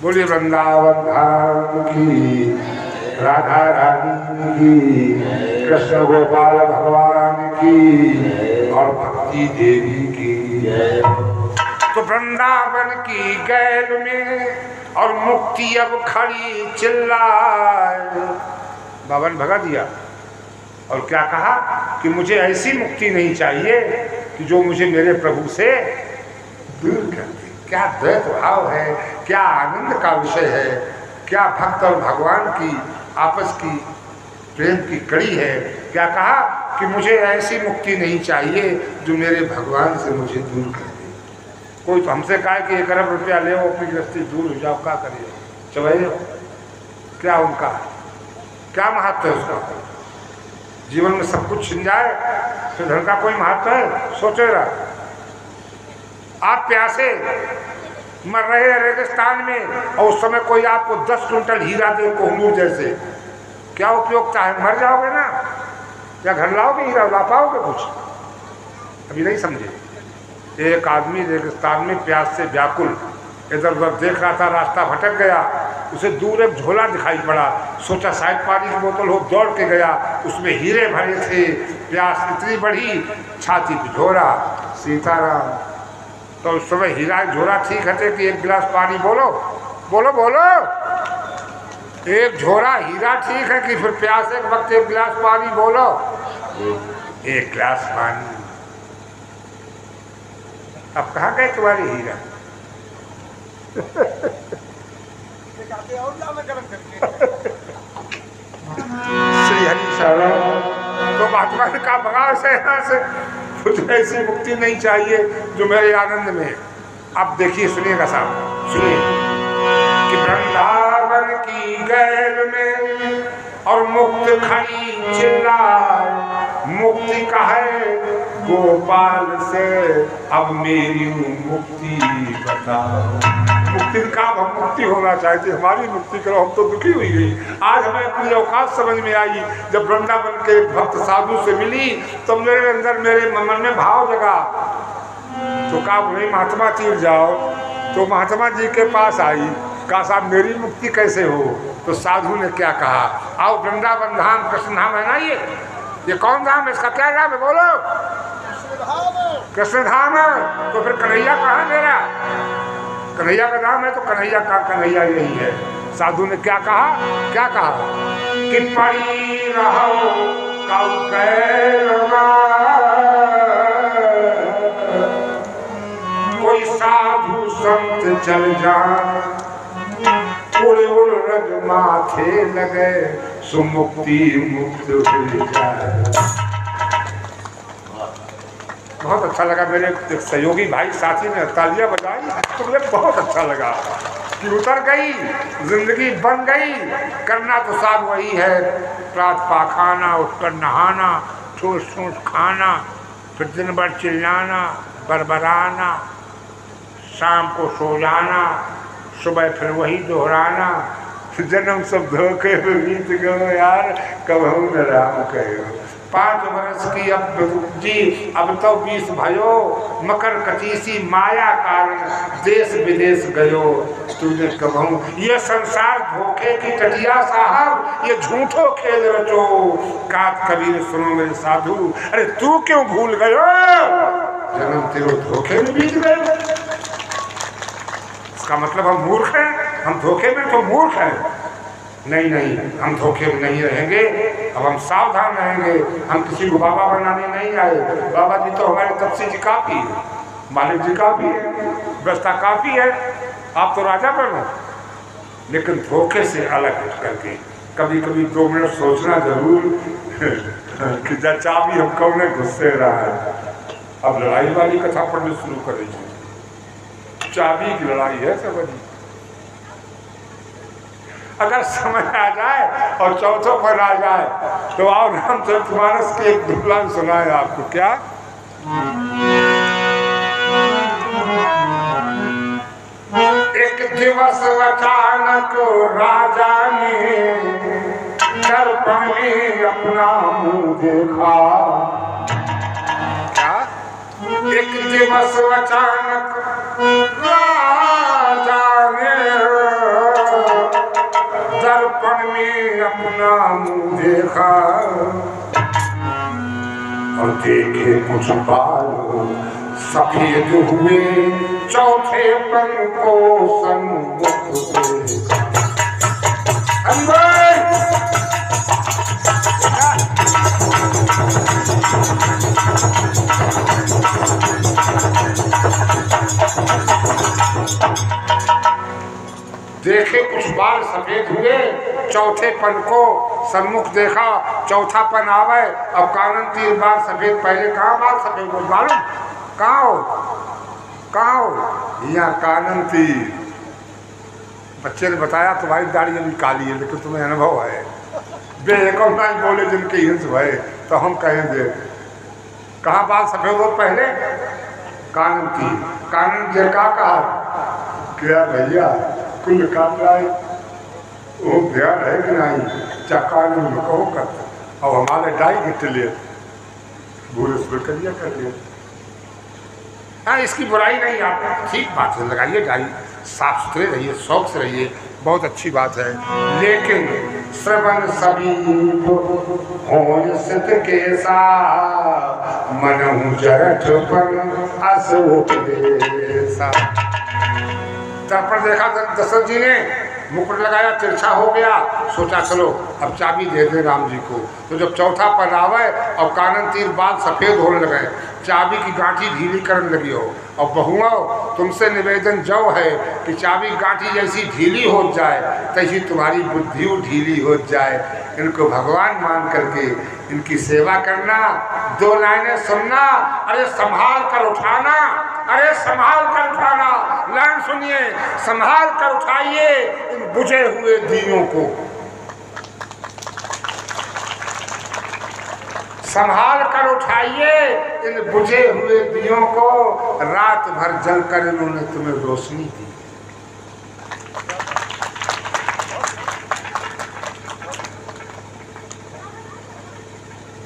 बोलिए वृंदावन धाम की, राधा रानी की, कृष्ण गोपाल भगवान की और भक्ति देवी की। तो वृंदावन की गैल में और मुक्ति अब खड़ी चिल्लाए। बाबा ने भगा दिया और क्या कहा कि मुझे ऐसी मुक्ति नहीं चाहिए कि जो मुझे मेरे प्रभु से दूर कर दे। क्या द्वैत भाव है, क्या आनंद का विषय है, क्या भक्त और भगवान की आपस की प्रेम की कड़ी है। क्या कहा कि मुझे ऐसी मुक्ति नहीं चाहिए जो मेरे भगवान से मुझे दूर कर दे। कोई तो हमसे कहा कि 1 अरब रुपया ले वो अपनी गृहस्थी दूर हो जाओ, क्या करिए चवाइए, क्या उनका क्या महत्व है उसका? जीवन में सब कुछ छिन जाए तो धन का कोई महत्व है? सोचेगा। आप प्यासे मर रहे रेगिस्तान में और उस समय कोई आपको 10 क्विंटल हीरा दे कोहनूर जैसे, क्या उपयोगिता है? मर जाओगे ना, या घर लाओगे हीरा, ला पाओगे कुछ? अभी नहीं समझे। एक आदमी रेगिस्तान में प्यास से व्याकुल इधर उधर देख रहा था, रास्ता भटक गया, उसे दूर एक झोला दिखाई पड़ा, सोचा शायद पानी की बोतल हो, दौड़ के गया, उसमें हीरे भरे थे। प्यास इतनी बढ़ी, छाती पे झोरा, सीताराम। तो उस समय हीरा झोरा ठीक है कि 1 गिलास पानी, बोलो बोलो बोलो, एक झोरा हीरा ठीक है कि फिर प्यास एक वक्त 1 गिलास पानी, बोलो 1 गिलास पानी। अब कहाँ गए तुम्हारी हीरा? श्री हरि शरण। तो महात्मा ने कहा भगा से यहाँ से, कुछ ऐसी मुक्ति नहीं चाहिए जो मेरे आनंद में। अब देखिए, सुनिएगा साहब, सुनिए कि वृंदावन की गैल में और मुक्त खड़ी चिल्लाए। मुक्ति का है गोपाल से, अब मेरी मुक्ति बताओ। मुक्ति का हम मुक्ति होना चाहते, हमारी मुक्ति करो, हम तो दुखी हुई गई। आज हमें अपनी औकात समझ में आई जब वृंदावन के भक्त साधु से मिली, तो मेरे अंदर मेरे मन में भाव जगा। तो कहा भाई महात्मा तीर जाओ। तो महात्मा जी के पास आई, कहा साहब मेरी मुक्ति कैसे हो? तो साधु ने क्या कहा, आओ वृंदावन धाम कृष्ण धाम है ना, ये कौन धाम है, इसका क्या नाम है, बोलो? कृष्ण धाम है। तो फिर कन्हैया कहाँ है मेरा? कन्हैया का नाम है तो कन्हैया का कन्हैया यही है। साधु ने क्या कहा, क्या कहा कि पड़ी रहो कौ कोई साधु संत चल जाए, उड़ उड़ रज माथे लगे, सुमुक्ति मुक्त हो जाए। बहुत अच्छा लगा। मेरे एक सहयोगी भाई साथी ने तालियां बजाई तो मुझे बहुत अच्छा लगा कि उतर गई, जिंदगी बन गई। करना तो सब वही है, रात पाखाना, उठकर नहाना, ठूस ठूस खाना, फिर दिन भर चिल्लाना बरबराना, शाम को सो जाना, सुबह फिर वही दोहराना। जन्म सब धोखे में बीत गए यार, कब हम न राम कहो। 5 वर्ष की अब जी, अब तो 20 भयो, मकर कचीसी माया कारण देश विदेश गयो। तुझे कहूँ ये संसार धोखे की टटिया साहब, ये झूठो खेल रचो। कात कबीर सुनो मेरे साधु, अरे तू क्यों भूल गयो, जन्म तेरे धोखे में बीत गए। इसका मतलब हम मूर्ख हैं, हम धोखे में तो मूर्ख हैं। नहीं नहीं, हम धोखे में नहीं रहेंगे, अब हम सावधान रहेंगे। हम किसी को बाबा बनाने नहीं आए। बाबा जी तो हमारे तपसी जी काफी है, मालिक जी काफी है, व्यवस्था काफी है, आप तो राजा बनो। लेकिन धोखे से अलग हट करके कभी कभी 2 मिनट सोचना जरूर कि चाबी हम कौन गुस्से रहा है। अब लड़ाई वाली कथा पढ़नी शुरू कर रही है, चाबी की लड़ाई है सब। अगर समय आ जाए और चौथों पर आ जाए तो आओ रामचरितमानस की एक दुल्हन सुनाए आपको। क्या एक दिवस अचानक राजा ने दर्पण में अपना मुंह देखा, क्या एक दिवस अचानक राजा ने दर्पण में अपना मुंह देखा और देखे कुछ बाल सफेद हुए, चौथे पन को सन्मुख देखा। देखे कुछ बाल सफेद हुए, चौथे पन को सन्मुख देखा, चौथा पन आवे। अब कानन तीन बाल सफेद, पहले कहाँ बाल सफेद हो मालूम? कहाँ हो? कहाँ हो? यहाँ कानन तीर। बच्चे ने बताया तुम्हारी दाढ़ी अभी काली है, लेकिन तुम्हें अनुभव है। बेको नहीं बोले जिनके हिंस भय, तो हम कहेंगे कहाँ बाल सफेद हो पहले? कानन तीर। कानन जी का कहा क्या भैया कुल काम लाए वो ध्यान है कि नहीं? चकान में कहो करते अब हमारे डाई गिट लिए बुरे सुर करिए कर लिए। हाँ, इसकी बुराई नहीं, आप ठीक बात है, लगाइए डाई, साफ सुथरे रहिए, शौक से रहिए, बहुत अच्छी बात है। लेकिन श्रवण सभी हो सिद्ध के सा मनहु जरठ पर अशोक देसा। दर्पण देखा दशरथ जी ने, मुकुट लगाया, तिरछा हो गया, सोचा चलो अब चाबी दे दे राम जी को। तो जब चौथा पन आवे और कानन तीर बाल सफेद होने लगे, चाबी की गांठी ढीली करने लगी हो। और बहुओं तुमसे निवेदन जो है कि चाबी गांठी जैसी ढीली हो जाए तैसी तुम्हारी बुद्धि ढीली हो जाए। इनको भगवान मान करके इनकी सेवा करना, दो लाइनें सुनना, अरे संभाल कर उठाना, अरे संभाल कर उठाना। लाइन सुनिए, संभाल कर उठाइए इन बुझे हुए दियों को, संभाल कर उठाइए इन बुझे हुए दियों को। रात भर जलकर इन्होंने तुम्हें रोशनी दी।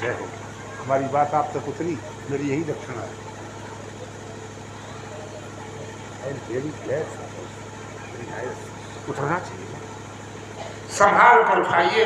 जय हो। हमारी बात आप तक उतरी, मेरी यही दक्षिणा है। उठना चाहिए। संभाल कर उठाइए,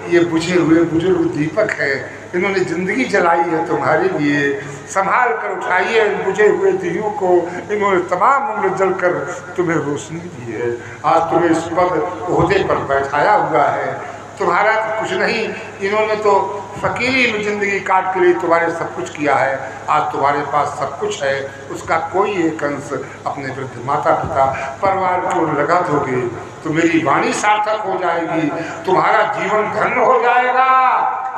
ये बुझे हुए बुजुर्ग दीपक है, इन्होंने जिंदगी जलाई है तुम्हारे लिए। संभाल कर उठाइए इन बुझे हुए दियों को, इन्होंने तमाम उम्र जलकर तुम्हें रोशनी दी है। आज तुम्हें इस पद ओहदे पर बैठाया हुआ है, तुम्हारा तो कुछ नहीं, इन्होंने तो फकीरी में जिंदगी काट के लिए तुम्हारे सब कुछ किया है। आज तुम्हारे पास सब कुछ है, उसका कोई एक अंश अपने वृद्ध माता पिता परिवार को लगा दोगे तो मेरी वाणी सार्थक हो जाएगी, तुम्हारा जीवन धन्य हो जाएगा,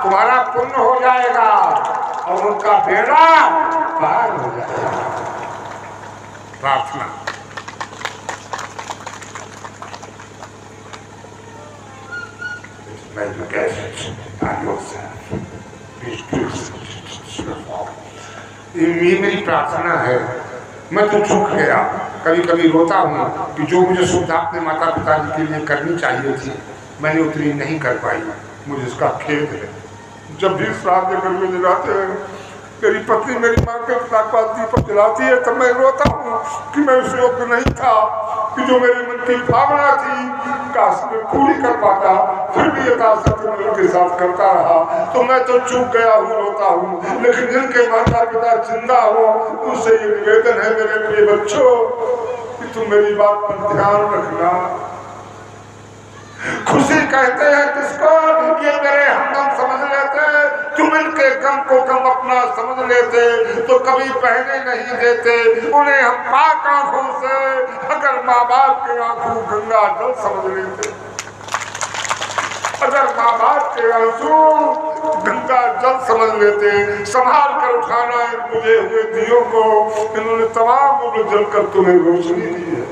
तुम्हारा पुण्य हो जाएगा और उनका बेड़ा पार हो जाएगा। प्रार्थना। ये मेरी प्रार्थना है। मैं तो चूक गया, कभी कभी रोता हूँ कि जो मुझे सुविधा अपने माता पिता जी के लिए करनी चाहिए थी मैंने उतनी नहीं कर पाई, मुझे इसका खेद है। जब भी श्राद्ध घर में जलाते हैं, मेरी पत्नी मेरी माँ के पिता का दीपक जलाती है, तब मैं रोता हूँ कि मैं उस योग्य नहीं था, कि जो मेरे मन की भावना थी काश में पूरी कर पाता, फिर भी यथाशक्ति मैं उनके साथ करता रहा। तो मैं तो चूक गया हूँ, रोता हूँ। लेकिन जिनके माता पिता जिंदा हो उनसे ये निवेदन है मेरे प्रिय बच्चों कि तुम मेरी बात पर ध्यान रखना। खुशी कहते हैं किसको? ये मेरे हमदम समझ लेते, तुम इनके गम को गम अपना समझ लेते तो कभी बहने नहीं देते उन्हें हम पाक आंखों से, अगर माँ बाप के आंखों गंगा जल समझ लेते, अगर माँ बाप के आंसू गंगा जल समझ लेते। संभाल कर उठाना इन बुझे हुए दियों को, इन्होंने तमाम उम्र जलकर तुम्हें रोशनी दी है।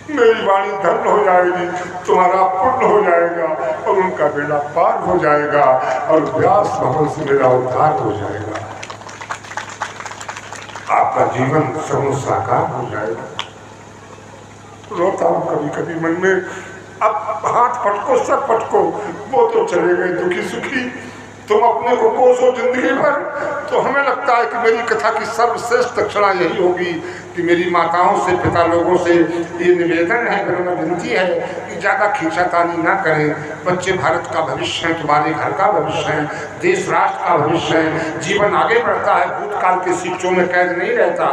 मेरी वाणी धन्य हो जाएगी, तुम्हारा पुण्य हो जाएगा और उनका बेड़ा पार हो जाएगा और व्यास भवन से मेरा उद्धार हो जाएगा, आपका जीवन समूह साकार हो जाएगा। रोता हूँ कभी कभी मन में। अब हाथ पटको सब पटको, वो तो चले गए दुखी सुखी, तुम अपने को कोसो जिंदगी भर। तो हमें लगता है कि मेरी कथा की सर्वश्रेष्ठ क्षणा यही होगी कि मेरी माताओं से, पिता लोगों से ये निवेदन है, मेरे में विनती है कि ज़्यादा खींचातानी ना करें। बच्चे भारत का भविष्य है, तुम्हारे घर का भविष्य है, देश राष्ट्र का भविष्य है। जीवन आगे बढ़ता है, भूतकाल के सिक्कों में कैद नहीं रहता।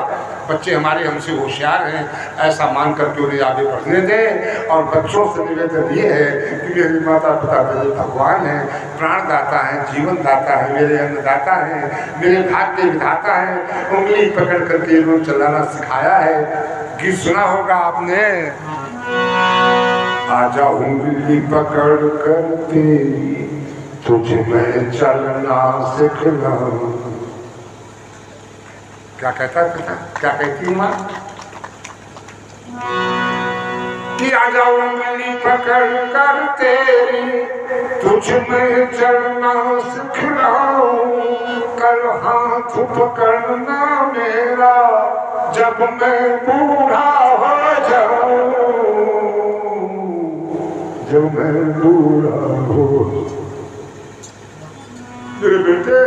बच्चे हमारे हमसे होशियार हैं, ऐसा मान करके उन्हें आगे बढ़ने दें। और बच्चों से निवेदन ये है कि मेरे माता पिता मेरे भगवान हैं, प्राणदाता हैं, जीवन दाता है, मेरे अन्नदाता हैं, मेरे भाग्य विधाता हैं। उंगली पकड़ करके इन्होंने चलाना सिखाया है। गीत सुना होगा आपने, आजा उंगली पकड़ कर तेरी, तुझे मैं चलना सिखलाऊं। क्या कहता है, क्या कहती माँ कि आजा उंगली पकड़ कर तेरी, तुझ में चलना सिखलाऊं। कल हाथ पकड़ना मेरा, जब मैं बूढ़ा हो जाऊं, जब मैं बूढ़ा हो। मेरे बेटे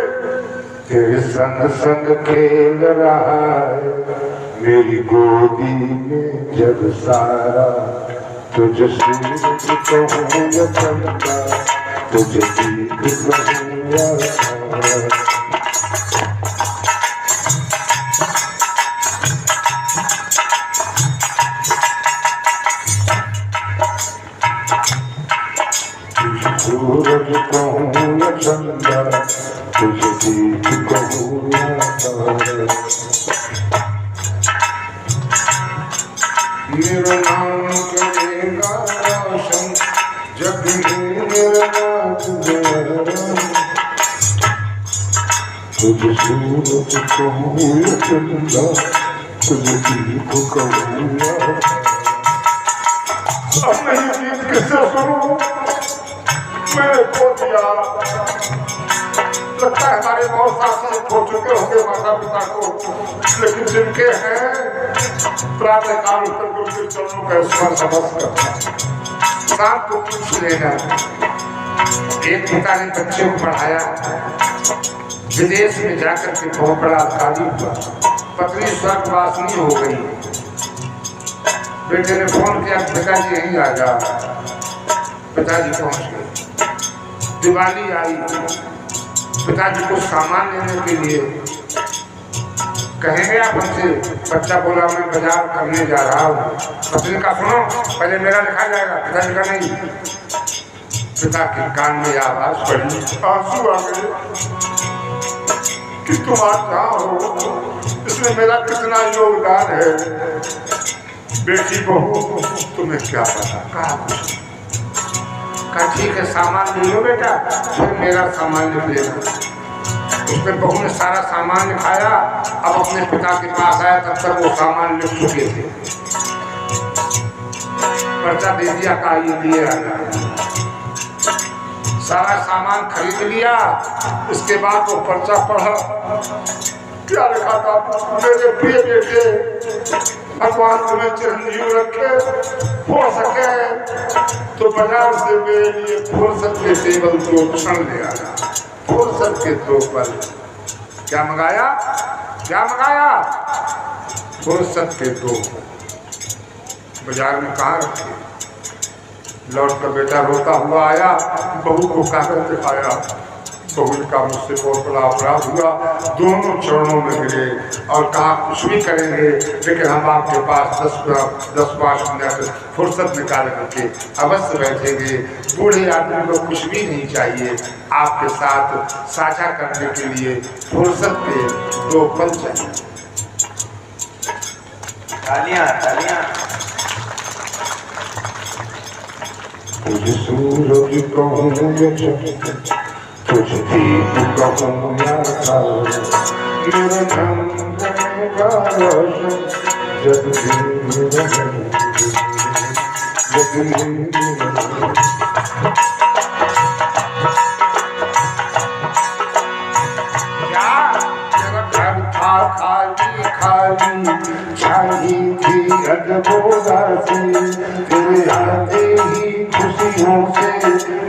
तेरे संग संग खेल रहा है मेरी गोदी में जग सारा। तुझे सूरज कहूँ या चंदा, तुझे दीप कहूँ या तारा। सूरज कहूँ या चंदा, तुझे दीप कहूँ या तारा। मेरा नाम करेगा रोशन जब भी मेरा नाथ गया। तुझे सूरज कहूँ या चंदा, तुझे दीप कहूँ या तारा। अब नहीं गीत किससे सुनूं, मैंने खो दिया। लगता है हमारे बहुत साथी खो चुके होंगे माता पिता को, लेकिन जिनके हैं प्रातः काल उत्तर गुरु चरणों का स्पर्श अवश्य करना। शाम को पूछ लेना, एक पिता ने बच्चे को पढ़ाया, विदेश में जाकर के बहुत बड़ा अधिकारी हुआ, पत्नी स्वर्गवासिनी हो गई। बेटे ने फोन किया, पिताजी यहीं आ जा। पिताजी पहुंच गए। दिवाली आई, पिताजी को सामान लेने के लिए कहेंगे आप हमसे। बच्चा बोला मैं बाजार करने जा रहा हूँ। पत्नी का सुनो, पहले मेरा लिखा जाएगा। पिताजी का नहीं। पिता के कान में आवाज पड़ी, आंसू आ गए कि तुम आज कहाँ हो, इसमें मेरा कितना योगदान है। बेटी बहू तुम्हें क्या पता। कहा ठीक है, सामान ले लो बेटा, फिर मेरा सामान लिख लेना। उसने बहू ने सारा सामान लिखाया। अब अपने पिता के पास आया, तब तक वो सामान लिख चुके थे। पर्चा दे दिया, कहा ये लिए आना। सारा सामान खरीद लिया। इसके बाद वो पर्चा पढ़ा। क्या लिखा था, मेरे प्रिय बेटे, भगवान तुम्हें चिरंजीव रखे, हो सके तो बाजार से मेरे लिए फुर्सत के टेबल को क्षण ले आना। फुर्सत के दो पल। क्या मंगाया, क्या मंगाया? फुर्सत के दो। बाजार में कहाँ रखे? लौट कर बेटा रोता हुआ आया, बहू को कागज दिखाया। बहू का मुझसे बहुत बड़ा अपराध हुआ। दोनों चरणों में गिरे और कहा कुछ भी करेंगे, लेकिन हम आपके पास 10-5 मिनट फुर्सत निकाल करके अवश्य बैठेंगे। बूढ़े आदमी को कुछ भी नहीं चाहिए, आपके साथ साझा करने के लिए फुर्सत के 2 पल चाहिए। तालियां तालियां। तुझे सूरज कहूँ तुझे दीप कहूँ या तारा, मेरा नाम करेगा रोशन जब भी खाली खाली छाई थी अजबोदारी। बसी तेरे आते ही खुशियों से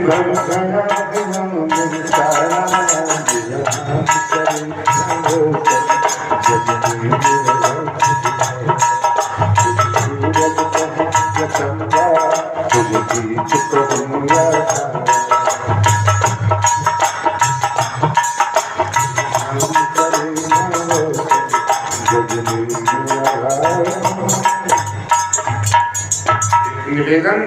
भर गया दिल मेरा सारा तुझे गीत कहूँगा निवेदन,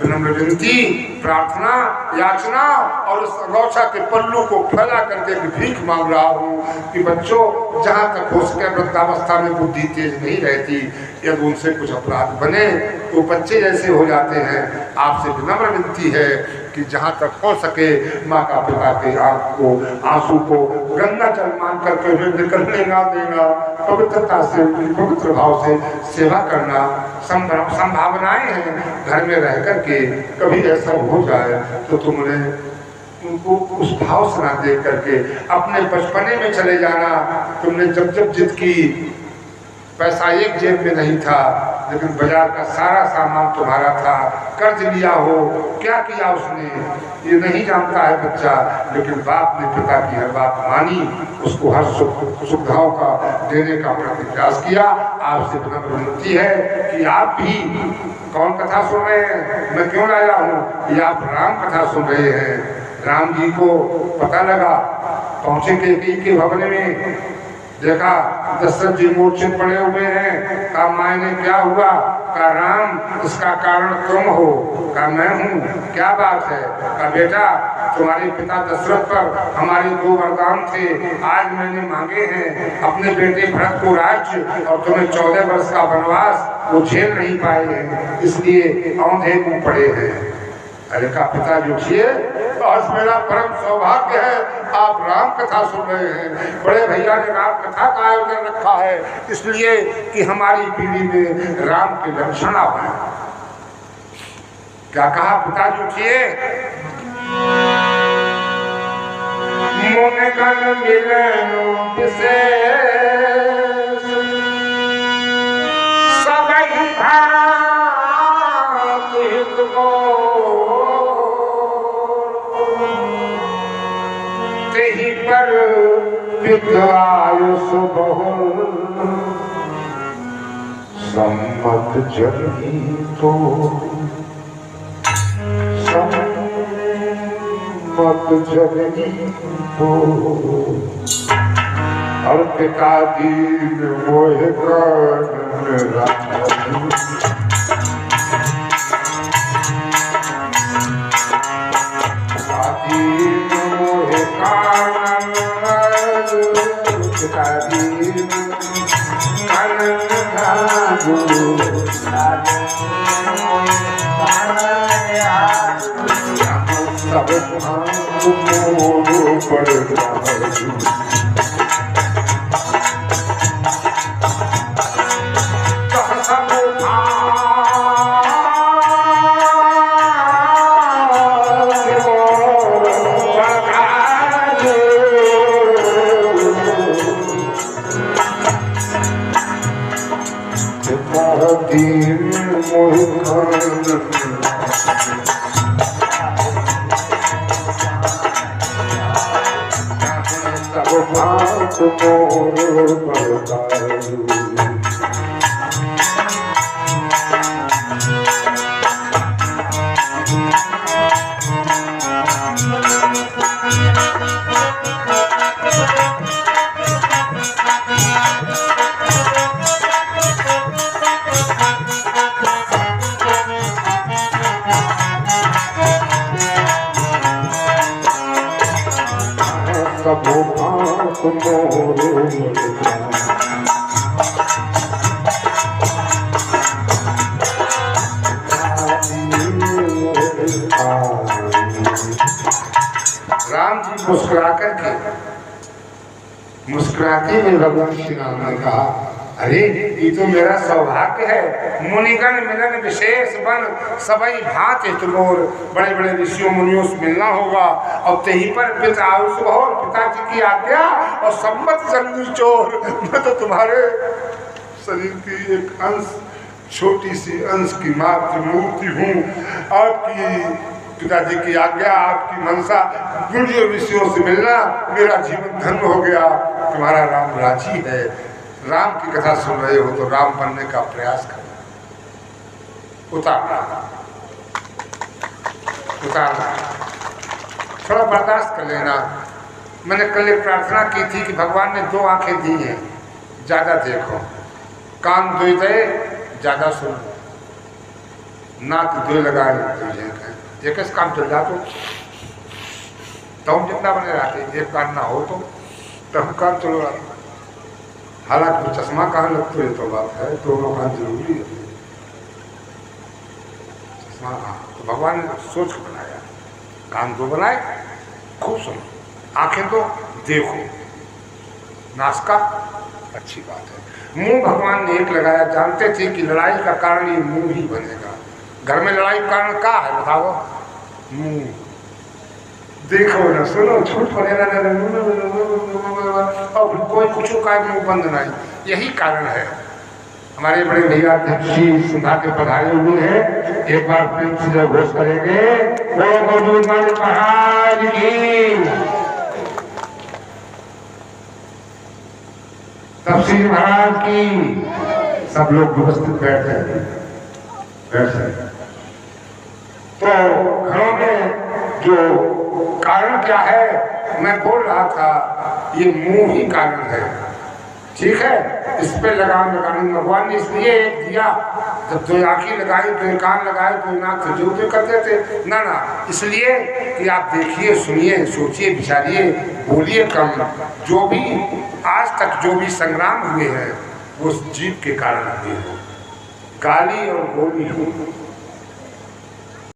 विनम्र विनती, प्रार्थना, याचना और उस गौछा के पल्लू को फैला करके भीख मांग रहा हूँ कि बच्चों, जहाँ तक हो सके वृद्धावस्था में बुद्धि तेज नहीं रहती, यदि उनसे कुछ अपराध बने तो बच्चे जैसे हो जाते हैं। आपसे विनम्र विनती है कि जहाँ तक हो सके माता पिता के आँख को, आंसू को गंगा जल मान करके उन्हें निकलने ना देना, पवित्रता से, पवित्र भाव से सेवा करना। संभावनाएं हैं घर में रह करके, कभी ऐसा हो जाए तो तुम उन्हें उनको उस भाव से ना देख करके अपने बचपने में चले जाना। तुमने जब जब जिद की, पैसा एक जेब में नहीं था, लेकिन बाजार का सारा सामान तुम्हारा था, कर्ज लिया हो, क्या किया उसने ये नहीं जानता है बच्चा, लेकिन बाप ने पिता की हर बात मानी, उसको हर सुविधाओं का देने का प्रयास किया। आपसे विनम्र विनती है कि आप भी, कौन कथा सुन रहे हैं, मैं क्यों लाया हूँ, ये आप राम कथा सुन रहे हैं। राम जी को पता लगा, पहुंचे कैकेयी के भवन में, देखा दशरथ जी मूर्छित पड़े हुए हैं। कहा मायने क्या हुआ? कहा राम, इसका कारण तुम हो। कहा मैं हूँ, क्या बात है? कहा बेटा, तुम्हारे पिता दशरथ पर हमारे 2 वरदान थे, आज मैंने मांगे हैं, अपने बेटे भरत को राज्य और तुम्हें 14 वर्ष का वनवास, वो झेल नहीं पाए हैं, इसलिए औंधे मुंह पड़े हैं। अरे का पिता जो उठिए, आज मेरा परम सौभाग्य है, आप राम कथा सुन रहे हैं। बड़े भैया ने राम कथा का आयोजन रखा है, इसलिए कि हमारी पीढ़ी में राम के लक्षण आए। क्या कहा पिताजी? उठिए, मुन गण मिलनु विशेष, सबई भांति हित को तेहि पर विद्यायुष बहुल, सम्मत जनी तो सम्मत जनी तो और पिता दीन मोह कर राम जी मुस्कुरा करके, मुस्कुराते हुए भगवान श्री राम ने कहा, अरे ये तो मेरा सौभाग्य है, मुनिगण मिलन विशेष बन, सबई भांति तुमोर, बड़े बड़े ऋषियों मुनियों से मिलना होगा, और तेही पर पितायुष और पिताजी की आज्ञा और सम्मत जल्दी चोर, मैं तो तुम्हारे शरीर की एक अंश छोटी सी अंश की मात्र मूर्ति हूँ। आपकी पिताजी की आज्ञा, आपकी मनसा, गुरुजी और ऋषियों से मिलना, मेरा जीवन धन्य हो गया। तुम्हारा राम राजी है। राम की कथा सुन रहे हो तो राम बनने का प्रयास करना, उतारना, थोड़ा बर्दाश्त कर लेना। मैंने कल एक प्रार्थना की थी कि भगवान ने 2 आंखें दी हैं, ज़्यादा देखो, कान 2 दे, ज़्यादा सुनो, नाक 2 लगाए तुझे एक काम चल जा तो हम जितना बने रहते, एक कान ना हो तो हम काम चलो रहा। हालांकि चश्मा कहाँ लगते है तो बात है, दोनों कान जरूरी है। चश्मा कहाँ, तो भगवान ने सोच के बनाया, कान 2 बनाए, खूब सुनो, आंखें तो देखो, नासका अच्छी बात है। मुंह भगवान ने एक लगाया, जानते थे कि लड़ाई का कारण ये मुंह ही बनेगा। घर में लड़ाई का कारण क्या है बताओ? मुंह। देखो ना, सुनो, झूठ पड़ेगा और कोई कुछ का मुंह बंद नहीं, यही कारण है। हमारे बड़े भैया अध्यक्ष सुधा के पधारे हुए हैं, एक बार प्रेम से घोष करेंगे, वो मौजूद महाराज की, तपसी महाराज की। सब लोग व्यवस्थित बैठे। तो घरों में जो कारण क्या है, मैं बोल रहा था, ये मुंह ही कारण है। ठीक है, इस पे लगाम लगाने भगवान ने इसलिए एक दिया, जब 2 आंखें लगाई, 2 कान लगाए, 2 नाक से जो करते थे ना, इसलिए कि आप देखिए, सुनिए, सोचिए, विचारिए, बोलिए कम। जो भी आज तक जो भी संग्राम हुए हैं वो जीव के कारण हुए हैं। गाली और गोली